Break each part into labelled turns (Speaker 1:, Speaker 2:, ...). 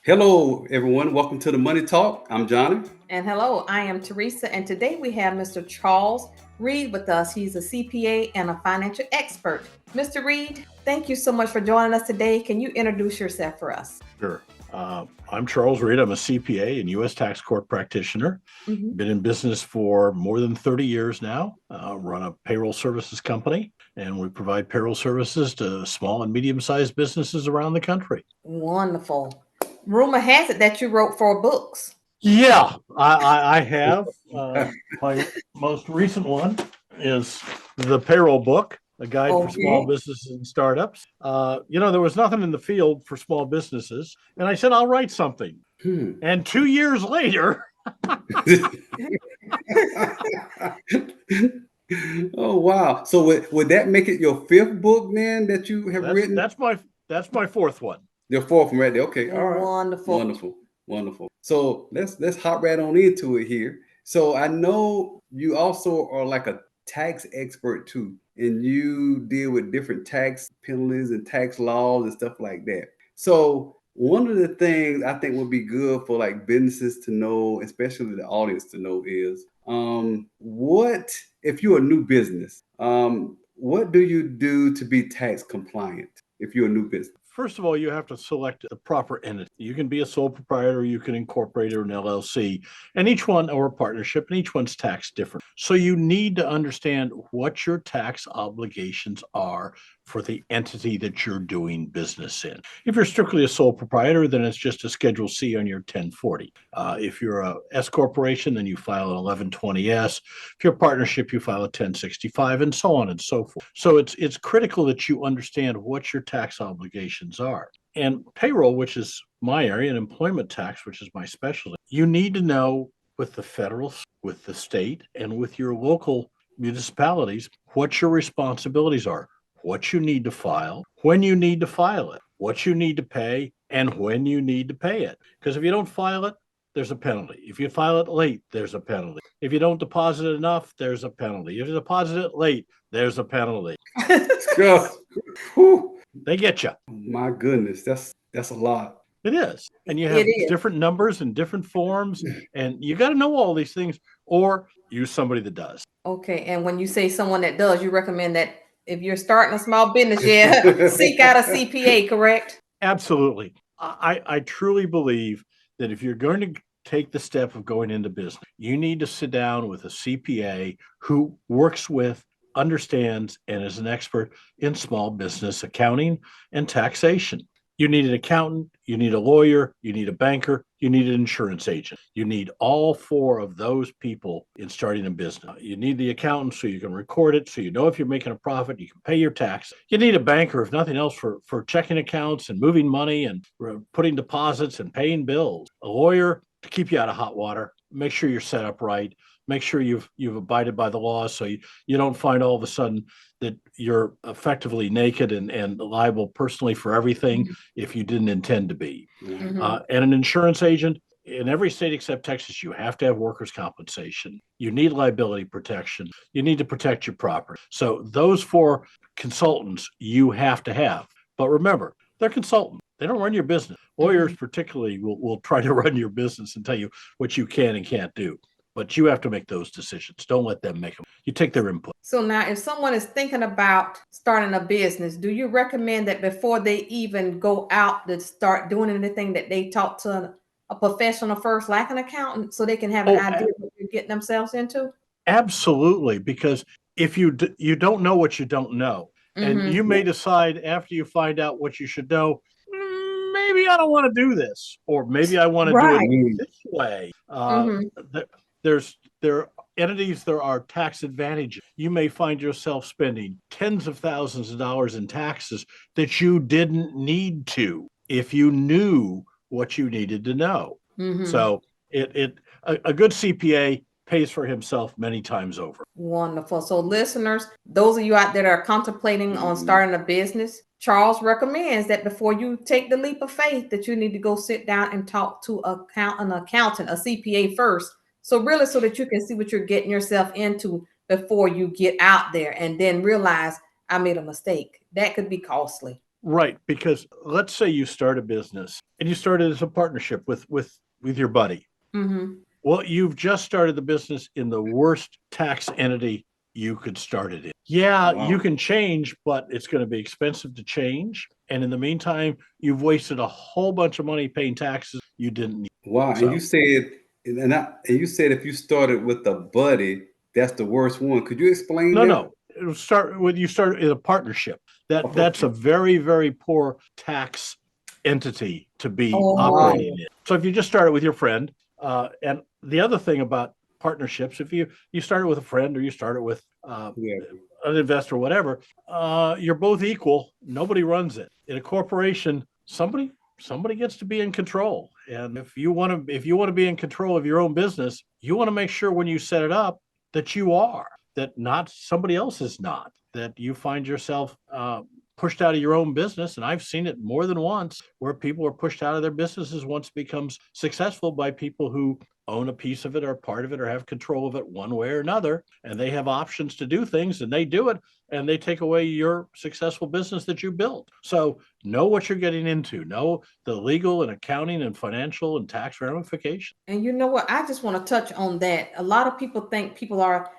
Speaker 1: Hello, everyone. Welcome to the Money Talk. I'm Johnny.
Speaker 2: And hello, I am Theresa, and today we have Mr. Charles Reed with us. He's a CPA and a financial expert. Mr. Reed, thank you so much for joining us today. Can you introduce yourself for us?
Speaker 3: Sure. I'm Charles Reed. I'm a CPA and U.S. tax court practitioner. Been in business for more than 30 years now. Run a payroll services company, and we provide payroll services to small and medium-sized businesses around the country.
Speaker 2: Wonderful. Rumor has it that you wrote 4 books.
Speaker 3: Yeah, I have. My most recent one is the Payroll book, a guide for small businesses and startups. There was nothing in the field for small businesses, and I said, I'll write something. And 2 years later,
Speaker 1: Oh wow! So would that make it your 5th book then that you have written?
Speaker 3: That's my 4th one.
Speaker 1: Your 4th one right there. Okay, all right.
Speaker 2: Wonderful.
Speaker 1: Wonderful. So let's hop right on into it here. So I know you also are like a tax expert too, and you deal with different tax penalties and tax laws and stuff like that. So one of the things I think would be good for like businesses to know, especially the audience to know, is what if you're a new business? What do you do to be tax compliant if you're a new business?
Speaker 3: First of all, you have to select the proper entity. You can be a sole proprietor, you can incorporate or an LLC, and each one, or a partnership, and each one's taxed different. So you need to understand what your tax obligations are for the entity that you're doing business in. If you're strictly a sole proprietor, then it's just a Schedule C on your 1040. If you're a S corporation, then you file an 1120S. If you're a partnership, you file a 1065, and so on and so forth. So it's critical that you understand what your tax obligations are. And payroll, which is my area, and employment tax, which is my specialty, you need to know with the federal, with the state, and with your local municipalities what your responsibilities are, what you need to file, when you need to file it, what you need to pay, and when you need to pay it. Because if you don't file it, there's a penalty. If you file it late, there's a penalty. If you don't deposit enough, there's a penalty. If you deposit it late, there's a penalty. They get you.
Speaker 1: My goodness, that's a lot.
Speaker 3: It is. And you have different numbers and different forms, and you got to know all these things, or use somebody that does.
Speaker 2: Okay. And when you say someone that does, you recommend that if you're starting a small business, seek out a CPA, correct?
Speaker 3: Absolutely. I truly believe that if you're going to take the step of going into business, you need to sit down with a CPA who works with, understands, and is an expert in small business accounting and taxation. You need an accountant, you need a lawyer, you need a banker, you need an insurance agent. You need all 4 of those people in starting a business. You need the accountant so you can record it, so you know if you're making a profit, you can pay your tax. You need a banker, if nothing else, for checking accounts and moving money and putting deposits and paying bills. A lawyer to keep you out of hot water, make sure you're set up right. Make sure you've abided by the law, so you don't find all of a sudden that you're effectively naked and liable personally for everything if you didn't intend to be. And an insurance agent, in every state except Texas, you have to have workers' compensation. You need liability protection. You need to protect your property. So those 4 consultants you have to have. But remember, they're consultants. They don't run your business. Lawyers particularly will try to run your business and tell you what you can and can't do. But you have to make those decisions. Don't let them make them. You take their input.
Speaker 2: So now if someone is thinking about starting a business, do you recommend that before they even go out to start doing anything that they talk to a professional first, like an accountant, so they can have an idea of what they're getting themselves into?
Speaker 3: Absolutely. Because if you don't know what you don't know, and you may decide after you find out what you should know, maybe I don't want to do this, or maybe I want to do it this way. There are entities, there are tax advantages. You may find yourself spending tens of thousands of dollars in taxes that you didn't need to if you knew what you needed to know. So a good CPA pays for himself many times over.
Speaker 2: Wonderful. So listeners, those of you out there that are contemplating on starting a business, Charles recommends that before you take the leap of faith, that you need to go sit down and talk to an accountant, a CPA first. So really, so that you can see what you're getting yourself into before you get out there and then realize I made a mistake. That could be costly.
Speaker 3: Right, because let's say you start a business and you started as a partnership with your buddy.
Speaker 2: Mm-hmm.
Speaker 3: Well, you've just started the business in the worst tax entity you could start it in. Yeah, you
Speaker 1: Wow.
Speaker 3: can change, but it's going to be expensive to change. And in the meantime, you've wasted a whole bunch of money paying taxes you didn't need.
Speaker 1: Wow. And
Speaker 3: So,
Speaker 1: you said, and you said if you started with a buddy, that's the worst one. Could you explain that?
Speaker 3: no. It'll start with you start in a partnership.
Speaker 1: A
Speaker 3: That's a
Speaker 1: partnership.
Speaker 3: very, very poor tax entity to be
Speaker 2: Oh,
Speaker 3: operating in. So if you just start it with your friend, and the other thing about partnerships, if you start it with a friend or you start it with
Speaker 1: Yeah.
Speaker 3: an investor, whatever, you're both equal. Nobody runs it. In a corporation, somebody gets to be in control. And if you want to be in control of your own business, you want to make sure when you set it up that you are, that not somebody else is not, that you find yourself pushed out of your own business. And I've seen it more than once where people are pushed out of their businesses once it becomes successful by people who own a piece of it or part of it or have control of it one way or another. And they have options to do things and they do it and they take away your successful business that you built. So know what you're getting into, know the legal and accounting and financial and tax ramifications.
Speaker 2: and you know what? I just want to touch on that. A lot of people think people are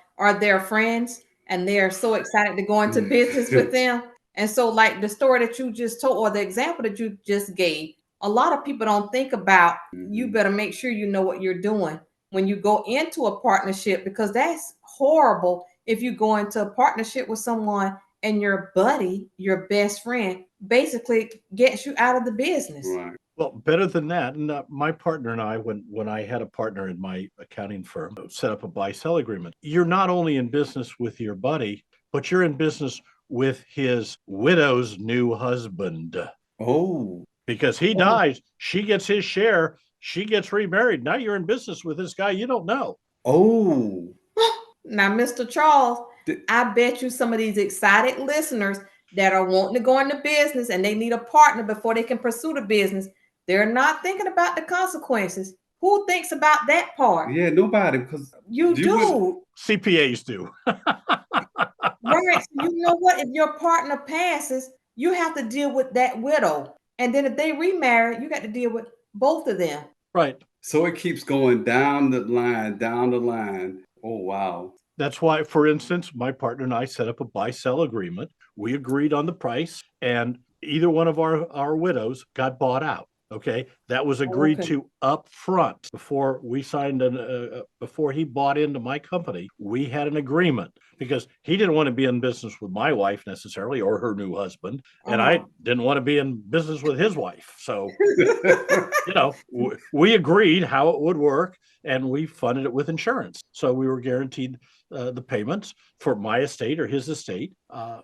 Speaker 2: their friends and they're so excited to go into business with them. And so, like the story that you just told, or the example that you just gave, a lot of people don't think about you better make sure you know what you're doing when you go into a partnership, because that's horrible if you go into a partnership with someone and your buddy, your best friend, basically gets you out of the business.
Speaker 1: Right.
Speaker 3: Well, better than that, and my partner and I, when I had a partner in my accounting firm, set up a buy-sell agreement. You're not only in business with your buddy, but you're in business with his widow's new husband.
Speaker 1: Oh.
Speaker 3: Because he dies, she gets his share, she gets remarried. Now you're in business with this guy you don't know.
Speaker 1: Oh.
Speaker 2: Now, Mr. Charles, I bet you some of these excited listeners that are wanting to go into business and they need a partner before they can pursue the business, they're not thinking about the consequences. Who thinks about that part?
Speaker 1: Yeah, nobody, because
Speaker 2: You do.
Speaker 3: CPAs do.
Speaker 2: Right. So you know what? If your partner passes, you have to deal with that widow. And then if they remarry, you got to deal with both of them.
Speaker 3: Right.
Speaker 1: So it keeps going down the line, down the line. Oh, wow.
Speaker 3: That's why, for instance, my partner and I set up a buy-sell agreement. We agreed on the price, and either one of our widows got bought out. Okay, that was agreed to up front before we signed before he bought into my company. We had an agreement because he didn't want to be in business with my wife necessarily or her new husband, and I didn't want to be in business with his wife. So, we agreed how it would work, and we funded it with insurance. So we were guaranteed the payments for my estate or his estate,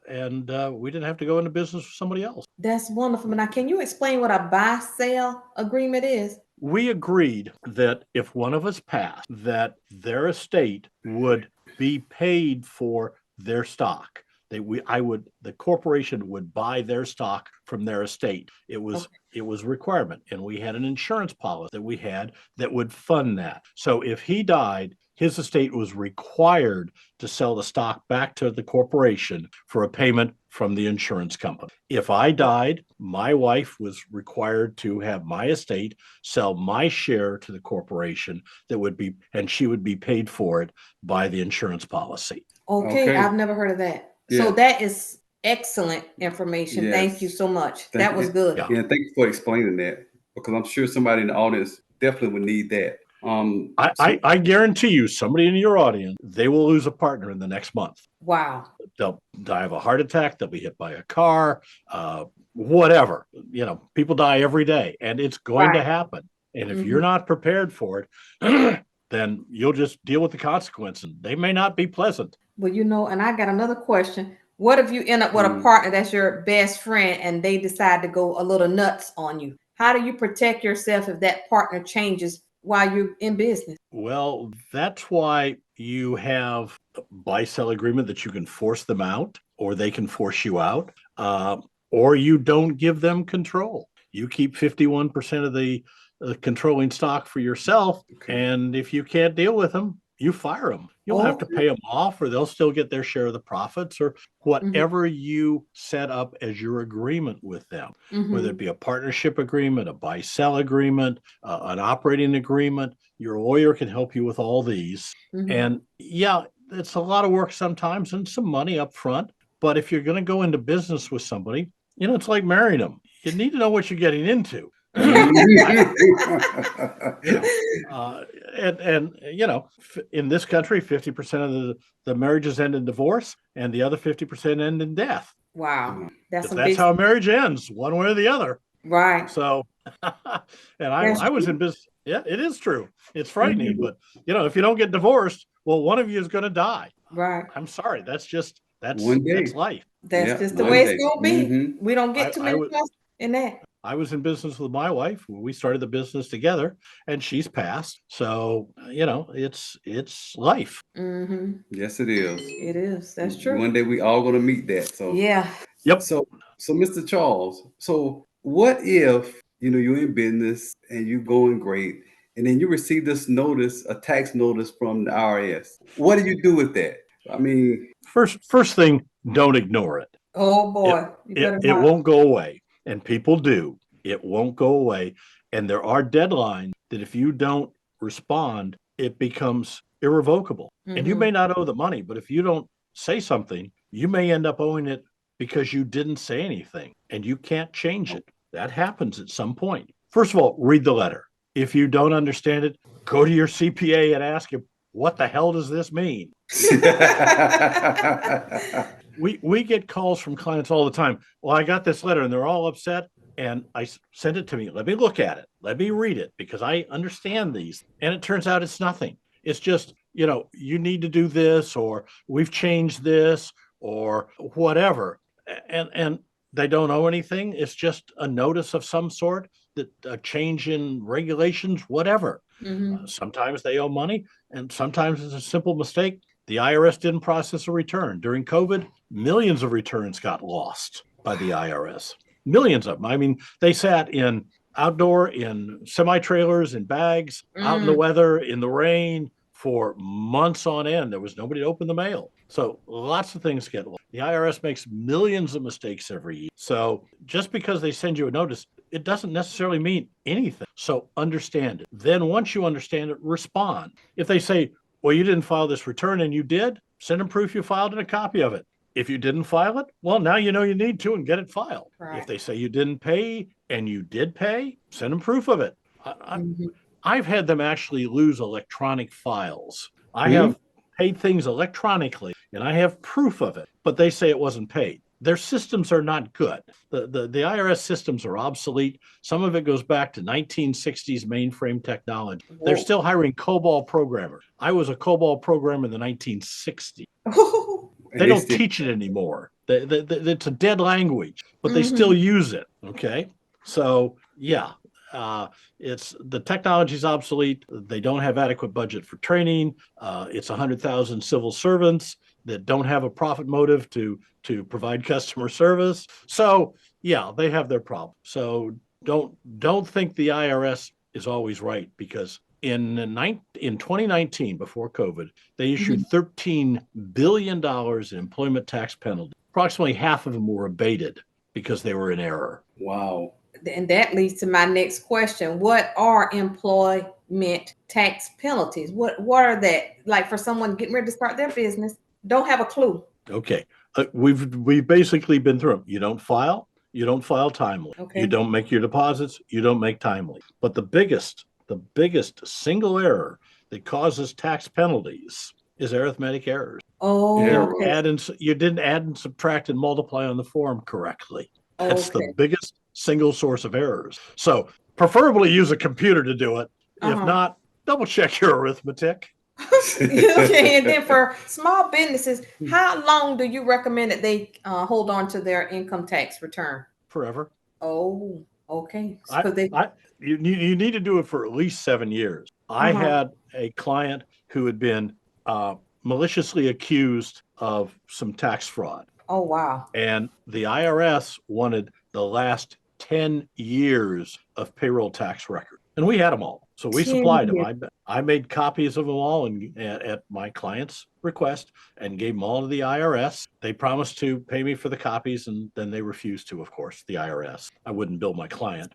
Speaker 3: and we didn't have to go into business with somebody else.
Speaker 2: That's wonderful. Now, can you explain what a buy-sell agreement is?
Speaker 3: We agreed that if one of us passed, that their estate would be paid for their stock. The corporation would buy their stock from their estate. It was a requirement, and we had an insurance policy that we had that would fund that. So if he died, his estate was required to sell the stock back to the corporation for a payment from the insurance company. If I died, my wife was required to have my estate sell my share to the corporation and she would be paid for it by the insurance policy.
Speaker 2: Okay. I've never heard of that. Yeah. So that is excellent information. Yes. Thank you so much. That was good.
Speaker 1: Yeah, thank you for explaining that, because I'm sure somebody in the audience definitely would need that.
Speaker 3: I guarantee you, somebody in your audience, they will lose a partner in the next month.
Speaker 2: Wow.
Speaker 3: They'll die of a heart attack. They'll be hit by a car, whatever. People die every day, and it's going to happen. And if you're not prepared for it, then you'll just deal with the consequences. They may not be pleasant.
Speaker 2: Well, and I got another question. What if you end up with a partner that's your best friend and they decide to go a little nuts on you? How do you protect yourself if that partner changes while you're in business?
Speaker 3: Well, that's why you have a buy-sell agreement that you can force them out, or they can force you out, or you don't give them control. You keep 51% of the controlling stock for yourself, and if you can't deal with them, you fire them. You'll have to pay them off, or they'll still get their share of the profits, or whatever you set up as your agreement with them, whether it be a partnership agreement, a buy-sell agreement, an operating agreement. Your lawyer can help you with all these. And yeah, it's a lot of work sometimes and some money up front. But if you're going to go into business with somebody, it's like marrying them. You need to know what you're getting into. And in this country, 50% of the marriages end in divorce, and the other 50% end in death.
Speaker 2: Wow.
Speaker 3: That's how a marriage ends, one way or the other.
Speaker 2: Right.
Speaker 3: So, and I was in business. Yeah, it is true. It's frightening, but if you don't get divorced, well, one of you is going to die.
Speaker 2: Right.
Speaker 3: I'm sorry. That's life.
Speaker 2: That's just the way it's going to be. We don't get too many trust in that.
Speaker 3: I was in business with my wife when we started the business together, and she's passed. So, it's life.
Speaker 1: Yes, it is.
Speaker 2: It is. That's true.
Speaker 1: One day we all going to meet that. So
Speaker 2: yeah.
Speaker 3: Yep.
Speaker 1: So Mr. Charles, so what if, you're in business and you're going great, and then you receive this notice, a tax notice from the IRS? What do you do with that? I mean,
Speaker 3: first thing, don't ignore it.
Speaker 2: Oh boy.
Speaker 3: It won't go away. And people do. It won't go away. And there are deadlines that if you don't respond, it becomes irrevocable. And you may not owe the money, but if you don't say something, you may end up owing it because you didn't say anything, and you can't change it. That happens at some point. First of all, read the letter. If you don't understand it, go to your CPA and ask him, what the hell does this mean? We get calls from clients all the time. Well, I got this letter and they're all upset, and I sent it to me. Let me look at it. Let me read it, because I understand these. And it turns out it's nothing. It's just, you need to do this, or we've changed this, or whatever. And they don't owe anything. It's just a notice of some sort, that a change in regulations, whatever. Sometimes they owe money, and sometimes it's a simple mistake. The IRS didn't process a return. During COVID, millions of returns got lost by the IRS. Millions of them. I mean, they sat in outdoor, in semi-trailers, in bags, out in the weather, in the rain, for months on end. There was nobody to open the mail. So lots of things get lost. The IRS makes millions of mistakes every year. So just because they send you a notice, it doesn't necessarily mean anything. So understand it. Then once you understand it, respond. If they say, well, you didn't file this return and you did, send them proof you filed and a copy of it. If you didn't file it, well, now you know you need to, and get it filed. Right. If they say you didn't pay and you did pay, send them proof of it. I've had them actually lose electronic files. I have paid things electronically, and I have proof of it, but they say it wasn't paid. Their systems are not good. The IRS systems are obsolete. Some of it goes back to 1960s mainframe technology. Whoa. They're still hiring COBOL programmers. I was a COBOL programmer in the 1960s. They don't teach it anymore. It's a dead language, but they still use it. Okay. So yeah, it's the technology's obsolete. They don't have adequate budget for training. It's 100,000 civil servants that don't have a profit motive to provide customer service. So yeah, they have their problem. So don't think the IRS is always right, because in 2019, before COVID, they issued $13 billion in employment tax penalties. Approximately half of them were abated because they were in error.
Speaker 1: Wow.
Speaker 2: And that leads to my next question. What are employment tax penalties? What are that? Like, for someone getting ready to start their business, don't have a clue.
Speaker 3: Okay. We've basically been through them. You don't file timely. Okay. You don't make your deposits, you don't make timely. But the biggest single error that causes tax penalties is arithmetic errors.
Speaker 2: Oh,
Speaker 3: you didn't add and subtract and multiply on the form correctly. That's the biggest single source of errors. So preferably use a computer to do it. If not, double check your arithmetic.
Speaker 2: Okay, and then for small businesses, how long do you recommend that they hold on to their income tax return?
Speaker 3: Forever.
Speaker 2: Oh, okay.
Speaker 3: You need to do it for at least 7 years. I had a client who had been maliciously accused of some tax fraud.
Speaker 2: Oh, wow.
Speaker 3: And the IRS wanted the last 10 years of payroll tax record. And we had them all. So we
Speaker 2: 10
Speaker 3: supplied them.
Speaker 2: years.
Speaker 3: I made copies of them all and at my client's request and gave them all to the IRS. They promised to pay me for the copies, and then they refused to, of course, the IRS. I wouldn't bill my client.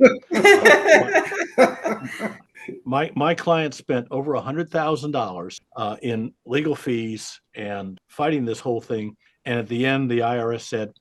Speaker 3: My client spent over $100,000 in legal fees and fighting this whole thing. And at the end, the IRS said,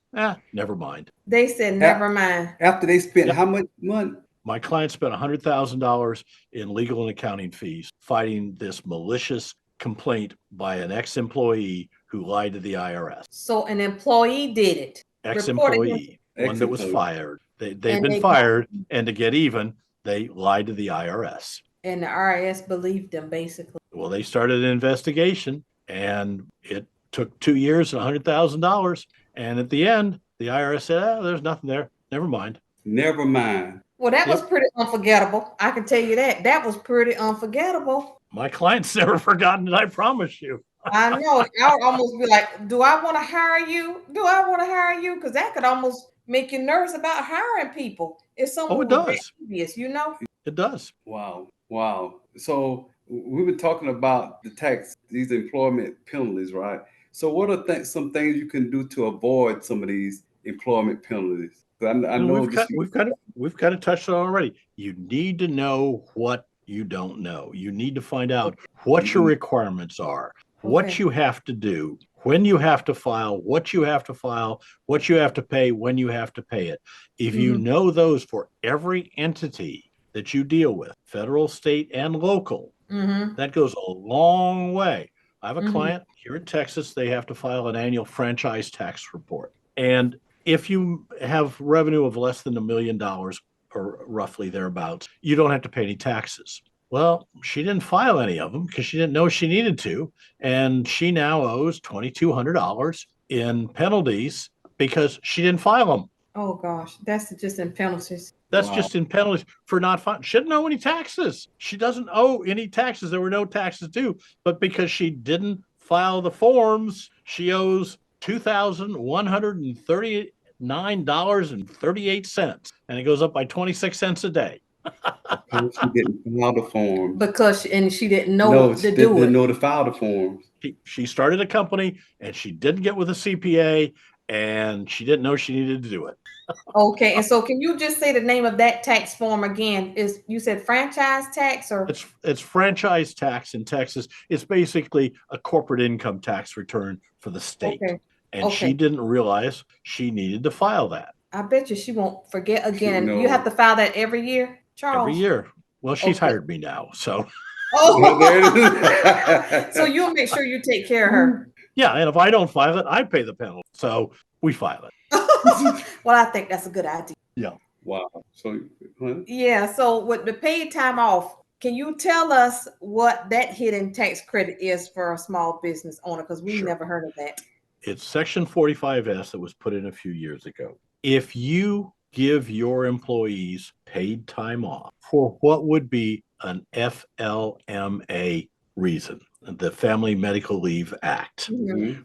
Speaker 3: never mind.
Speaker 2: They said, never mind.
Speaker 1: After they spent how much money?
Speaker 3: My client spent $100,000 in legal and accounting fees fighting this malicious complaint by an ex-employee who lied to the IRS.
Speaker 2: So an employee did it.
Speaker 3: Ex-employee, one that was fired. They've been fired, and to get even, they lied to the IRS.
Speaker 2: And the IRS believed them, basically.
Speaker 3: Well, they started an investigation, and it took 2 years and $100,000. And at the end, the IRS said, there's nothing there. Never mind.
Speaker 1: Never mind.
Speaker 2: Well, that was pretty unforgettable. I can tell you that. That was pretty unforgettable.
Speaker 3: My client's never forgotten it, I promise you.
Speaker 2: I know. I would almost be like, do I want to hire you? Do I want to hire you? Because that could almost make you nervous about hiring people. If someone
Speaker 3: it does.
Speaker 2: Previous, you know?
Speaker 3: It does.
Speaker 1: Wow. So we were talking about the tax, these employment penalties, right? So what are some things you can do to avoid some of these employment penalties? I know
Speaker 3: we've kind of touched on it already. You need to know what you don't know. You need to find out what your requirements are, what you have to do, when you have to file, what you have to file, what you have to pay, when you have to pay it. If you know those for every entity that you deal with, federal, state, and local, that goes a long way. I have a client here in Texas. They have to file an annual franchise tax report. And if you have revenue of less than $1 million or roughly thereabouts, you don't have to pay any taxes. Well, she didn't file any of them because she didn't know she needed to. And she now owes $2,200 in penalties because she didn't file them.
Speaker 2: Oh, gosh. That's just in penalties.
Speaker 3: That's just in penalties for not filing. She didn't owe any taxes. She doesn't owe any taxes. There were no taxes due. But because she didn't file the forms, she owes $2,139.38. And it goes up by 26 cents a day.
Speaker 1: She didn't file the forms.
Speaker 2: She didn't know to do it.
Speaker 1: Didn't know to file the forms.
Speaker 3: She started a company and she didn't get with a CPA and she didn't know she needed to do it.
Speaker 2: Okay, and so can you just say the name of that tax form again? You said franchise tax, or
Speaker 3: it's franchise tax in Texas. It's basically a corporate income tax return for the state. And she didn't realize she needed to file that.
Speaker 2: I bet you she won't forget again. You have to file that every year, Charles?
Speaker 3: Every year. Well, she's hired me now, so.
Speaker 2: So you'll make sure you take care of her.
Speaker 3: Yeah, and if I don't file it, I pay the penalty. So we file it.
Speaker 2: Well, I think that's a good idea.
Speaker 3: Yeah.
Speaker 1: Wow. So,
Speaker 2: yeah. So with the paid time off, can you tell us what that hidden tax credit is for a small business owner? Because we never heard of that. It's
Speaker 3: Section 45S that was put in a few years ago. If you give your employees paid time off for what would be an FLMA reason, the Family Medical Leave Act,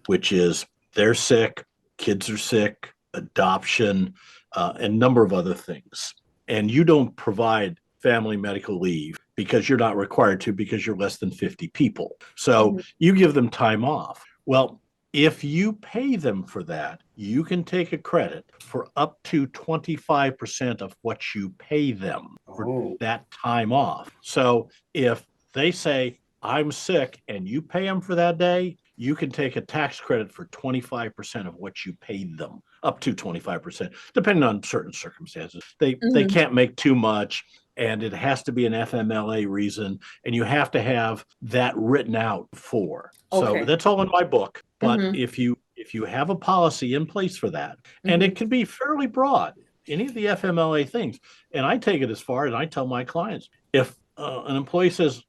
Speaker 3: which is they're sick, kids are sick, adoption, and a number of other things. And you don't provide family medical leave because you're not required to because you're less than 50 people. So you give them time off. Well, if you pay them for that, you can take a credit for up to 25% of what you pay them for that time off. So if they say, I'm sick, and you pay them for that day, you can take a tax credit for 25% of what you paid them, up to 25%, depending on certain circumstances. They can't make too much, and it has to be an FMLA reason, and you have to have that written out for. So that's all in my book. But if you have a policy in place for that, and it can be fairly broad, any of the FMLA things, and I take it as far as I tell my clients, if an employee says,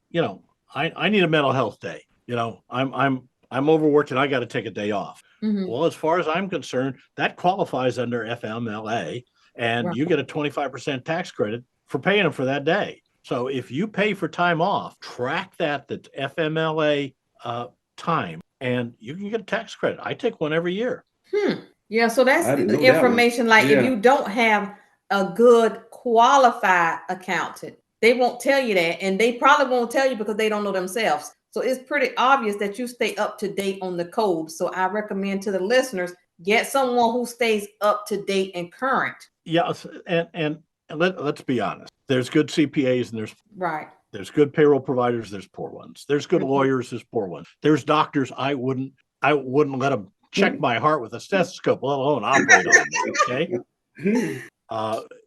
Speaker 3: I need a mental health day, I'm overworked and I got to take a day off. Well, as far as I'm concerned, that qualifies under FMLA, and you get a 25% tax credit for paying them for that day. So if you pay for time off, track that's FMLA time, and you can get a tax credit. I take one every year.
Speaker 2: Yeah, so that's information. Like if you don't have a good qualified accountant, they won't tell you that, and they probably won't tell you because they don't know themselves. So it's pretty obvious that you stay up to date on the code. So I recommend to the listeners, get someone who stays up to date and current.
Speaker 3: Yes, and let's be honest. There's good CPAs and there's good payroll providers. There's poor ones. There's good lawyers. There's poor ones. There's doctors. I wouldn't let them check my heart with a stethoscope, let alone operate on me. Okay.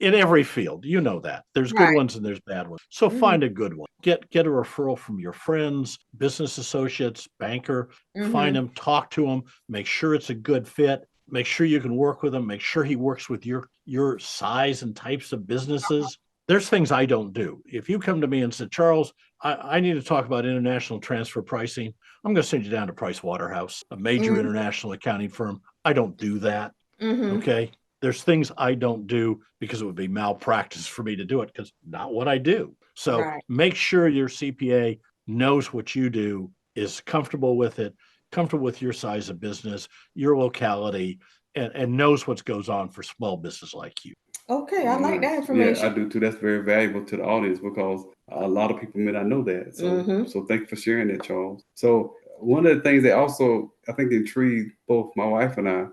Speaker 3: In every field, you know that there's good ones and there's bad ones. So find a good one. Get a referral from your friends, business associates, banker. Find them, talk to them, make sure it's a good fit. Make sure you can work with him. Make sure he works with your size and types of businesses. There's things I don't do. If you come to me and said, Charles, I need to talk about international transfer pricing, I'm going to send you down to Price Waterhouse, a major international accounting firm. I don't do that. Okay. There's things I don't do because it would be malpractice for me to do it because not what I do. So make sure your CPA knows what you do, is comfortable with it, comfortable with your size of business, your locality, and knows what goes on for small business like you.
Speaker 2: Okay, I like that information.
Speaker 1: Yeah, I do too. That's very valuable to the audience because a lot of people may not know that. So, so thank you for sharing that, Charles. So one of the things that also I think intrigued both my wife and I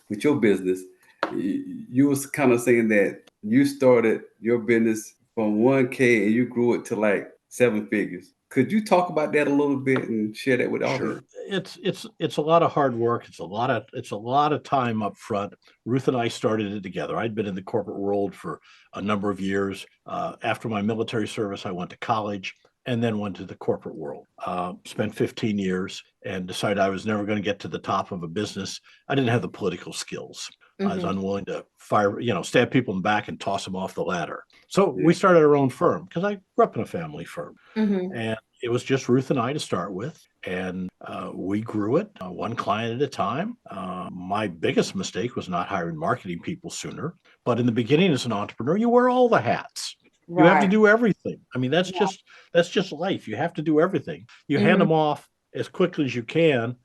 Speaker 1: with your business, you was kind of saying that you started your business from 1K and you grew it to like 7 figures. Could you talk about that a little bit and share that with the audience?
Speaker 3: It's a lot of hard work. It's a lot of time up front. Ruth and I started it together. I'd been in the corporate world for a number of years. After my military service, I went to college and then went to the corporate world. Spent 15 years and decided I was never going to get to the top of a business. I didn't have the political skills. I was unwilling to stab people in the back and toss them off the ladder. So we started our own firm because I grew up in a family firm. And it was just Ruth and I to start with. And we grew it one client at a time. My biggest mistake was not hiring marketing people sooner. But in the beginning, as an entrepreneur, you wear all the hats. You have to do everything. I mean, that's just life. You have to do everything. You hand them off as quickly as you can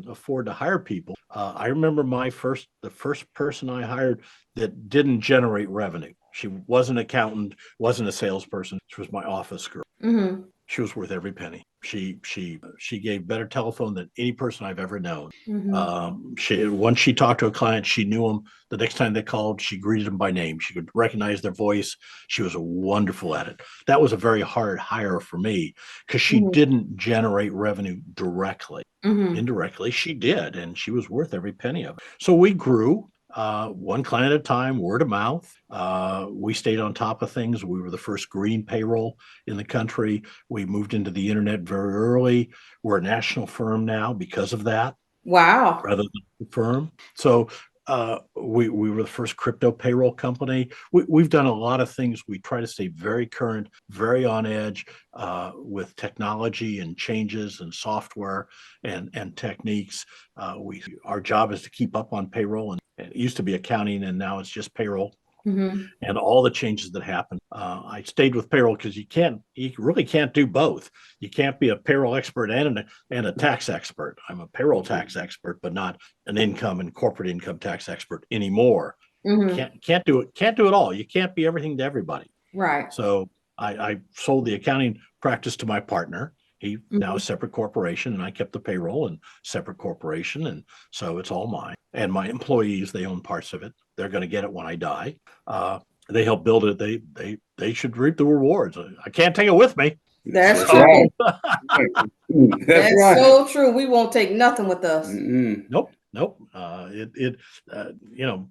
Speaker 3: afford to hire people. I remember the first person I hired that didn't generate revenue. She wasn't an accountant, wasn't a salesperson. She was my office girl. She was worth every penny. She gave better telephone than any person I've ever known. Once she talked to a client, she knew them. The next time they called, she greeted them by name. She could recognize their voice. She was wonderful at it. That was a very hard hire for me because she didn't generate revenue directly. Indirectly, she did, and she was worth every penny of it. So we grew. One client at a time, word of mouth. We stayed on top of things. We were the first green payroll in the country. We moved into the internet very early. We're a national firm now because of that.
Speaker 2: Wow.
Speaker 3: Rather than a firm. So we were the first crypto payroll company. We've done a lot of things. We try to stay very current, very on edge with technology and changes and software and techniques. Our job is to keep up on payroll, and it used to be accounting, and now it's just payroll. And all the changes that happen. I stayed with payroll because you really can't do both. You can't be a payroll expert and a tax expert. I'm a payroll tax expert, but not an income and corporate income tax expert anymore. Can't do it all. You can't be everything to everybody.
Speaker 2: Right.
Speaker 3: So I sold the accounting practice to my partner. He now a separate corporation, and I kept the payroll and separate corporation, and so it's all mine. And my employees, they own parts of it. They're going to get it when I die. They help build it. They should reap the rewards. I can't take it with me.
Speaker 2: That's true.
Speaker 1: That's right.
Speaker 2: So true. We won't take nothing with us.
Speaker 3: Nope.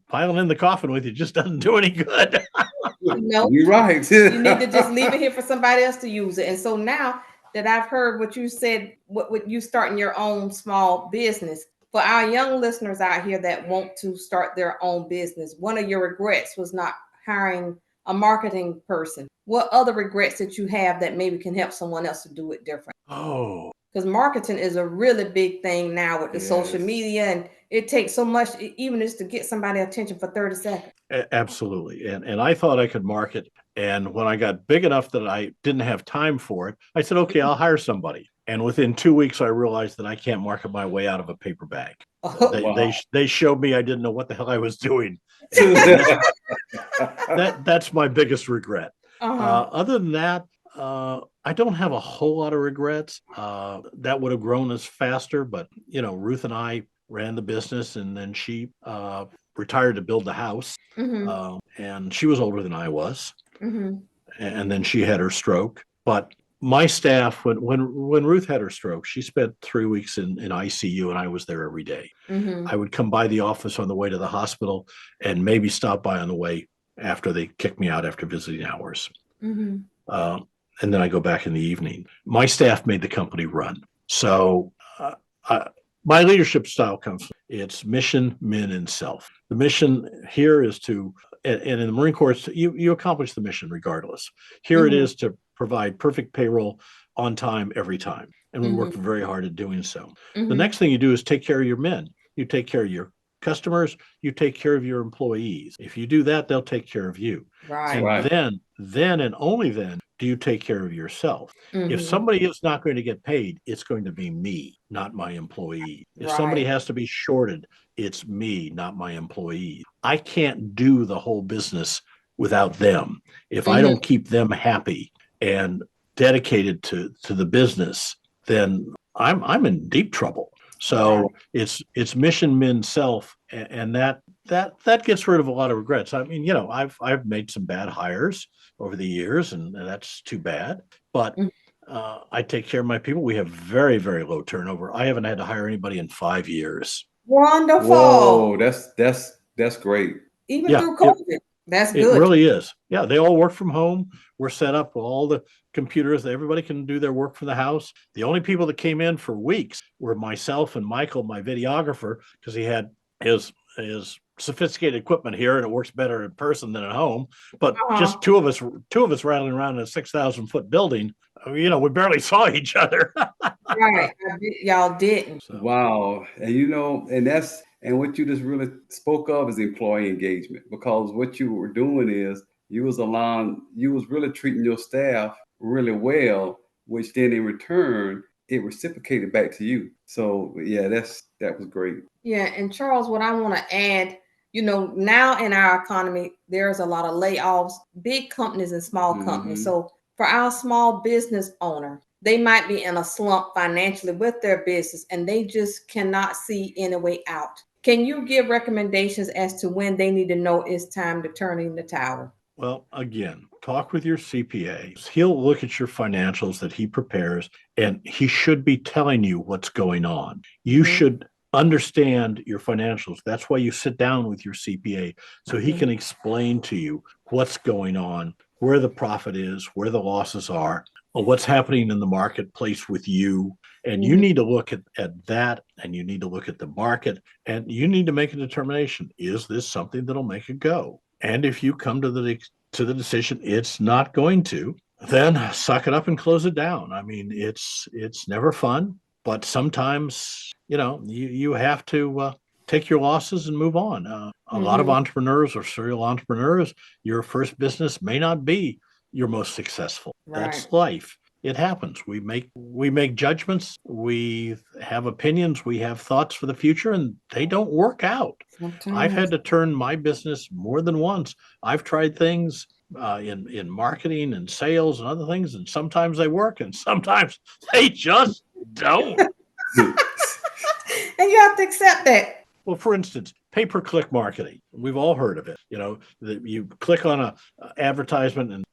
Speaker 3: Piling in the coffin with you just doesn't do any good.
Speaker 2: No,
Speaker 1: you're right.
Speaker 2: You need to just leave it here for somebody else to use it. And so now that I've heard what you said, what you starting your own small business, for our young listeners out here that want to start their own business, one of your regrets was not hiring a marketing person. What other regrets that you have that maybe can help someone else to do it different?
Speaker 3: Oh,
Speaker 2: because marketing is a really big thing now with the social media, and it takes so much, even just to get somebody attention for 30 seconds.
Speaker 3: Absolutely. And I thought I could market. And when I got big enough that I didn't have time for it, I said, okay, I'll hire somebody. And within 2 weeks, I realized that I can't market my way out of a paper bag. They showed me I didn't know what the hell I was doing. That's my biggest regret. Other than that, I don't have a whole lot of regrets. That would have grown us faster, but Ruth and I ran the business, and then she retired to build the house, and she was older than I was, and then she had her stroke. But my staff, when Ruth had her stroke, she spent 3 weeks in ICU, and I was there every day. I would come by the office on the way to the hospital, and maybe stop by on the way after they kicked me out after visiting hours. And then I go back in the evening. My staff made the company run. So my leadership style comes from it's mission, men, and self. The mission here is to, and in the Marine Corps, you accomplish the mission regardless. Here it is to provide perfect payroll on time, every time. And we work very hard at doing so. The next thing you do is take care of your men. You take care of your customers, you take care of your employees. If you do that, they'll take care of you. And then and only then do you take care of yourself. If somebody is not going to get paid, it's going to be me, not my employee. If somebody has to be shorted, it's me, not my employee. I can't do the whole business without them. If I don't keep them happy and dedicated to the business, then I'm in deep trouble. So it's mission, men, self, and that gets rid of a lot of regrets. I mean, I've made some bad hires over the years, and that's too bad. But I take care of my people. We have very, very low turnover. I haven't had to hire anybody in 5 years.
Speaker 2: Wonderful.
Speaker 1: Whoa, that's great.
Speaker 2: Even through COVID. That's good.
Speaker 3: It really is. Yeah, they all work from home. We're set up with all the computers. Everybody can do their work from the house. The only people that came in for weeks were myself and Michael, my videographer, because he had his sophisticated equipment here, and it works better in person than at home. But just two of us rattling around in a 6,000-foot building. We barely saw each other.
Speaker 2: Right, y'all didn't.
Speaker 3: So.
Speaker 1: Wow, and what you just really spoke of is employee engagement, because what you were doing is you was really treating your staff really well, which then in return it reciprocated back to you. So yeah, that was great.
Speaker 2: Yeah, and Charles, what I want to add, now in our economy, there's a lot of layoffs, big companies and small companies. So for our small business owner, they might be in a slump financially with their business, and they just cannot see any way out. Can you give recommendations as to when they need to know it's time to turn in the towel?
Speaker 3: Well, again, talk with your CPA. He'll look at your financials that he prepares, and he should be telling you what's going on. You should understand your financials. That's why you sit down with your CPA, so he can explain to you what's going on, where the profit is, where the losses are, what's happening in the marketplace with you. And you need to look at that, and you need to look at the market, and you need to make a determination. Is this something that'll make it go? And if you come to the decision it's not going to, then suck it up and close it down. I mean, it's never fun, but sometimes, you have to take your losses and move on. A lot of entrepreneurs or serial entrepreneurs, your first business may not be your most successful. That's life. It happens. We make judgments. We have opinions. We have thoughts for the future, and they don't work out. I've had to turn my business more than once. I've tried things in marketing and sales and other things, and sometimes they work, and sometimes they just don't.
Speaker 2: And you have to accept that.
Speaker 3: Well, for instance, pay-per-click marketing. We've all heard of it. You click on an advertisement, and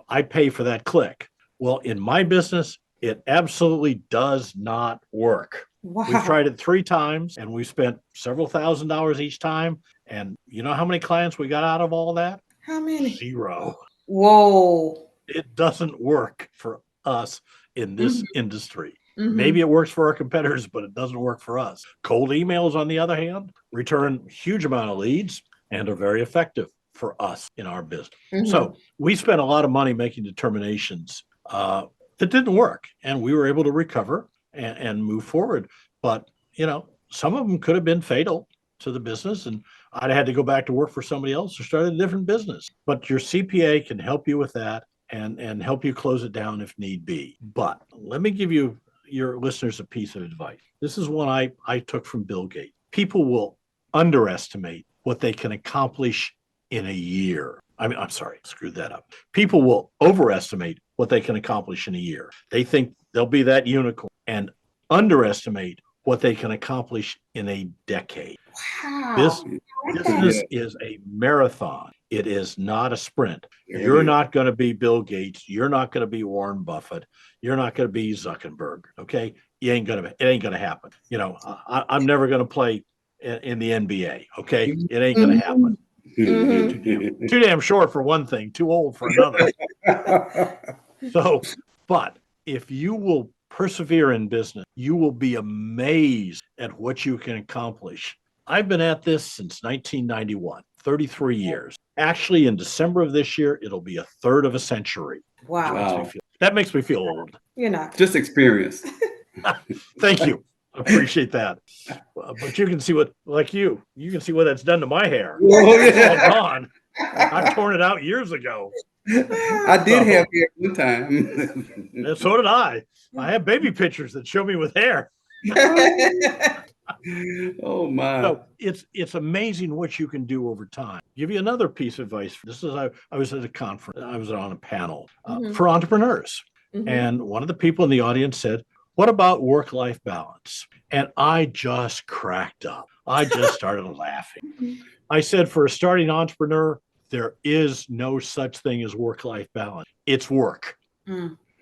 Speaker 3: I pay for that click. Well, in my business, it absolutely does not work.
Speaker 2: Wow.
Speaker 3: We've tried it 3 times, and we spent several $1,000s each time. And you know how many clients we got out of all that?
Speaker 2: How many?
Speaker 3: 0.
Speaker 2: Whoa.
Speaker 3: It doesn't work for us in this industry. Maybe it works for our competitors, but it doesn't work for us. Cold emails, on the other hand, return huge amount of leads and are very effective for us in our business. So we spent a lot of money making determinations that didn't work, and we were able to recover and move forward. But, some of them could have been fatal to the business, and I'd had to go back to work for somebody else or start a different business. But your CPA can help you with that and help you close it down if need be. But let me give your listeners a piece of advice. This is one I took from Bill Gates. People will underestimate what they can accomplish in a year. I'm sorry, screwed that up. People will overestimate what they can accomplish in a year. They think they'll be that unicorn and underestimate what they can accomplish in a decade.
Speaker 2: Wow.
Speaker 3: This business
Speaker 1: Yeah.
Speaker 3: is a marathon. It is not a sprint.
Speaker 1: Yeah,
Speaker 3: You're
Speaker 1: it is.
Speaker 3: not going to be Bill Gates. You're not going to be Warren Buffett. You're not going to be Zuckerberg. Okay. It ain't going to happen. You know, I'm never going to play in the NBA. Okay. It ain't going to happen. Too damn short for one thing, too old for another. So, but if you will persevere in business, you will be amazed at what you can accomplish. I've been at this since 1991, 33 years. Actually, in December of this year, it'll be a third of a century.
Speaker 2: Wow.
Speaker 3: That makes me feel old.
Speaker 2: You're not.
Speaker 1: Just experience.
Speaker 3: Thank you. Appreciate that. But you can see what, like you can see what that's done to my hair.
Speaker 1: Oh,
Speaker 3: It's
Speaker 1: yeah.
Speaker 3: all gone. I've torn it out years ago.
Speaker 1: I did have hair one time.
Speaker 3: And so did I. I have baby pictures that show me with hair.
Speaker 1: Oh my.
Speaker 3: So it's amazing what you can do over time. Give you another piece of advice. This is I was at a conference. I was on a panel for entrepreneurs, and one of the people in the audience said, "What about work-life balance?" And I just cracked up. I just started laughing. I said, for a starting entrepreneur, there is no such thing as work-life balance. It's work.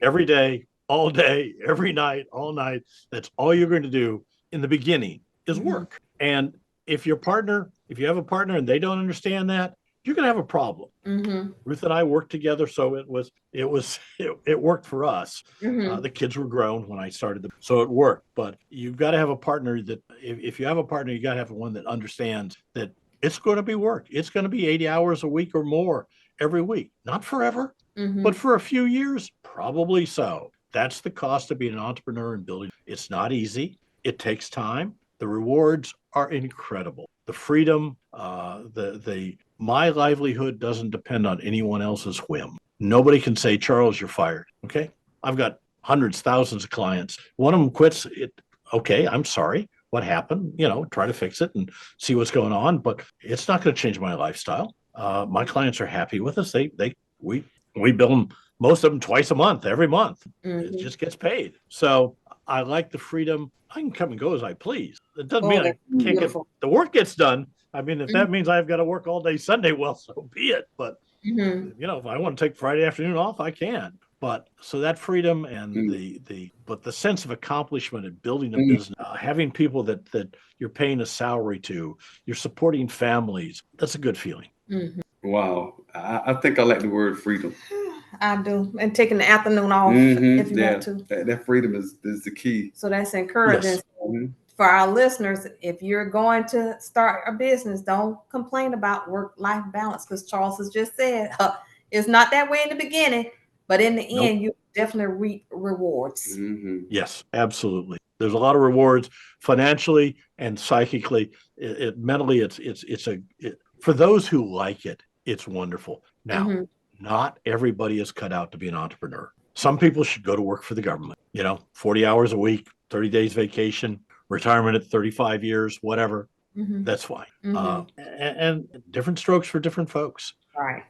Speaker 3: Every day, all day, every night, all night. That's all you're going to do in the beginning is work. And if you have a partner and they don't understand that, you're going to have a problem. Ruth and I worked together, so it worked for us. The kids were grown when I started, so it worked. But you've got to have a partner that, if you have a partner, you got to have one that understands that it's going to be work. It's going to be 80 hours a week or more every week. Not forever, but for a few years, probably so. That's the cost of being an entrepreneur and building. It's not easy. It takes time. The rewards are incredible. The freedom, my livelihood doesn't depend on anyone else's whim. Nobody can say, Charles, you're fired. Okay. I've got hundreds, thousands of clients. One of them quits. Okay, I'm sorry. What happened? Try to fix it and see what's going on. But it's not going to change my lifestyle. My clients are happy with us. We bill them, most of them, twice a month, every month. It just gets paid. So I like the freedom. I can come and go as I please. It doesn't mean I can't get the work gets done. I mean, if that means I've got to work all day Sunday, well, so be it. But if I want to take Friday afternoon off, I can. But so that freedom and the sense of accomplishment in building a business, having people that you're paying a salary to, you're supporting families, that's a good feeling.
Speaker 1: Wow. I think I like the word freedom.
Speaker 2: I do. And taking the afternoon off if you want to.
Speaker 1: That freedom is the key.
Speaker 2: So that's encouraging.
Speaker 3: Yes.
Speaker 2: For our listeners, if you're going to start a business, don't complain about work-life balance, because Charles has just said it's not that way in the beginning, but in the end, you definitely reap rewards.
Speaker 3: Yes, absolutely. There's a lot of rewards financially and psychically. Mentally, for those who like it, it's wonderful. Now, not everybody is cut out to be an entrepreneur. Some people should go to work for the government, 40 hours a week, 30 days vacation, retirement at 35 years, whatever. That's fine. And different strokes for different folks.
Speaker 2: Right.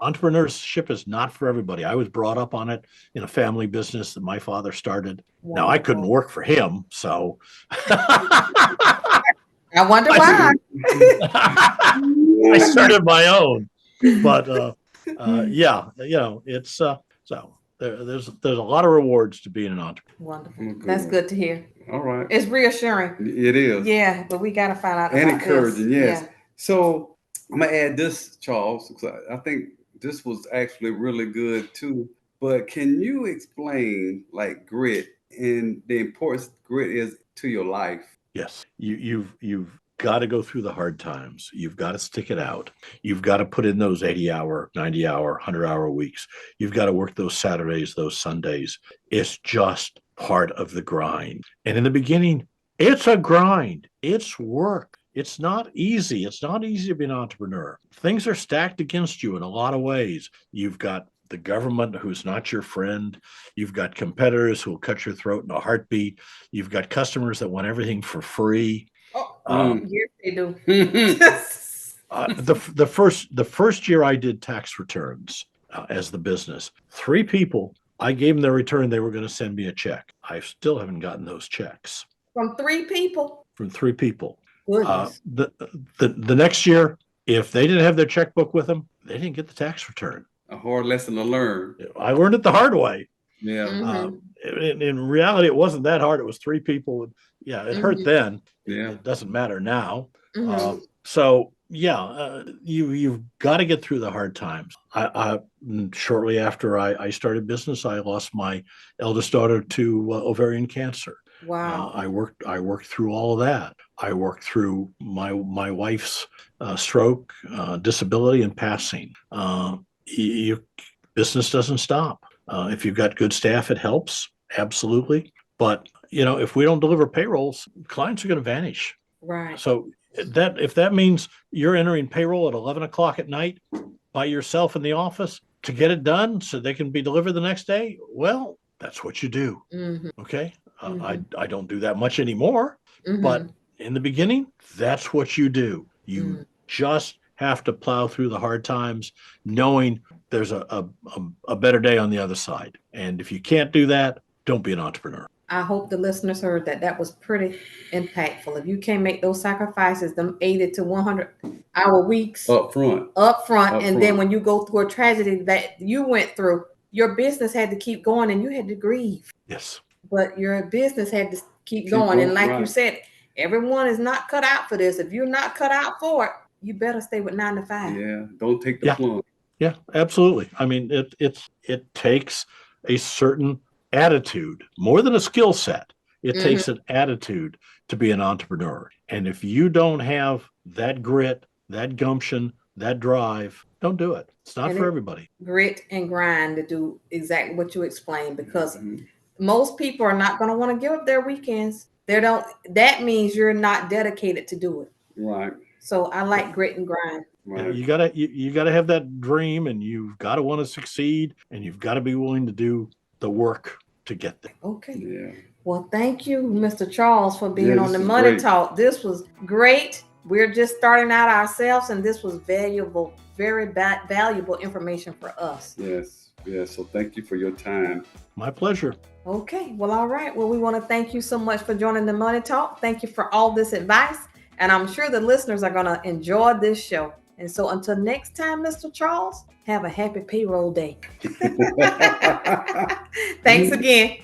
Speaker 3: Entrepreneurship is not for everybody. I was brought up on it in a family business that my father started. Now, I couldn't work for him, so.
Speaker 2: I wonder why.
Speaker 3: I started my own, but it's so there's a lot of rewards to being an entrepreneur.
Speaker 2: Wonderful. That's good to hear.
Speaker 1: All right.
Speaker 2: It's reassuring.
Speaker 1: It is.
Speaker 2: Yeah, but we got to find out.
Speaker 1: And encouraging, yes.
Speaker 2: Yeah.
Speaker 1: So I'm going to add this, Charles, because I think this was actually really good too. But can you explain like grit and the importance grit is to your life?
Speaker 3: Yes. You've got to go through the hard times. You've got to stick it out. You've got to put in those 80-hour, 90-hour, 100-hour weeks. You've got to work those Saturdays, those Sundays. It's just part of the grind. And in the beginning, it's a grind. It's work. It's not easy. It's not easy to be an entrepreneur. Things are stacked against you in a lot of ways. You've got the government who's not your friend. You've got competitors who will cut your throat in a heartbeat. You've got customers that want everything for free.
Speaker 2: Yes, they do.
Speaker 3: The first year I did tax returns as the business, 3 people, I gave them their return. They were going to send me a check. I still haven't gotten those checks
Speaker 2: From 3 people?
Speaker 3: from 3 people.
Speaker 2: Goodness.
Speaker 3: The next year, if they didn't have their checkbook with them, they didn't get the tax return.
Speaker 1: A hard lesson to learn.
Speaker 3: I learned it the hard way.
Speaker 1: Yeah.
Speaker 3: In reality, it wasn't that hard. It was 3 people. Yeah, it hurt then.
Speaker 1: Yeah.
Speaker 3: It doesn't matter now.
Speaker 2: Mhm.
Speaker 3: So yeah, you've got to get through the hard times. Shortly after I started business, I lost my eldest daughter to ovarian cancer.
Speaker 2: Wow.
Speaker 3: I worked through all of that. I worked through my wife's stroke, disability, and passing. Your business doesn't stop. If you've got good staff, it helps, absolutely. But if we don't deliver payrolls, clients are going to vanish.
Speaker 2: Right.
Speaker 3: So if that means you're entering payroll at 11 o'clock at night by yourself in the office to get it done so they can be delivered the next day, well, that's what you do.
Speaker 2: Mm-hmm.
Speaker 3: Okay. I don't do that much anymore, but in the beginning, that's what you do. You just have to plow through the hard times, knowing there's a better day on the other side. And if you can't do that, don't be an entrepreneur.
Speaker 2: I hope the listeners heard that. That was pretty impactful. If you can't make those sacrifices, them 80 to 100-hour weeks
Speaker 1: Up front,
Speaker 2: and then when you go through a tragedy that you went through, your business had to keep going and you had to grieve.
Speaker 3: Yes.
Speaker 2: But your business had to keep going. And like you said, everyone is not cut out for this. If you're not cut out for it, you better stay with 9 to 5.
Speaker 1: Yeah, don't take the plunge.
Speaker 3: Yeah, absolutely. I mean, it takes a certain attitude, more than a skill set. It takes an attitude to be an entrepreneur. And if you don't have that grit, that gumption, that drive, don't do it. It's not for everybody.
Speaker 2: Grit and grind to do exactly what you explained, because most people are not going to want to give up their weekends. That means you're not dedicated to do it.
Speaker 1: Right.
Speaker 2: So I like grit and grind.
Speaker 1: Right.
Speaker 3: You gotta have that dream, and you've got to want to succeed, and you've got to be willing to do the work to get there.
Speaker 2: Okay.
Speaker 1: Yeah.
Speaker 2: Well, thank you, Mr. Charles, for being on the Money Talk. This was great. We're just starting out ourselves, and this was valuable, very valuable information for us.
Speaker 1: Yes. Yes. So thank you for your time.
Speaker 3: My pleasure.
Speaker 2: Okay. Well, all right. Well, we want to thank you so much for joining the Money Talk. Thank you for all this advice. And I'm sure the listeners are going to enjoy this show. And so until next time, Mr. Charles, have a happy payroll day. Thanks again.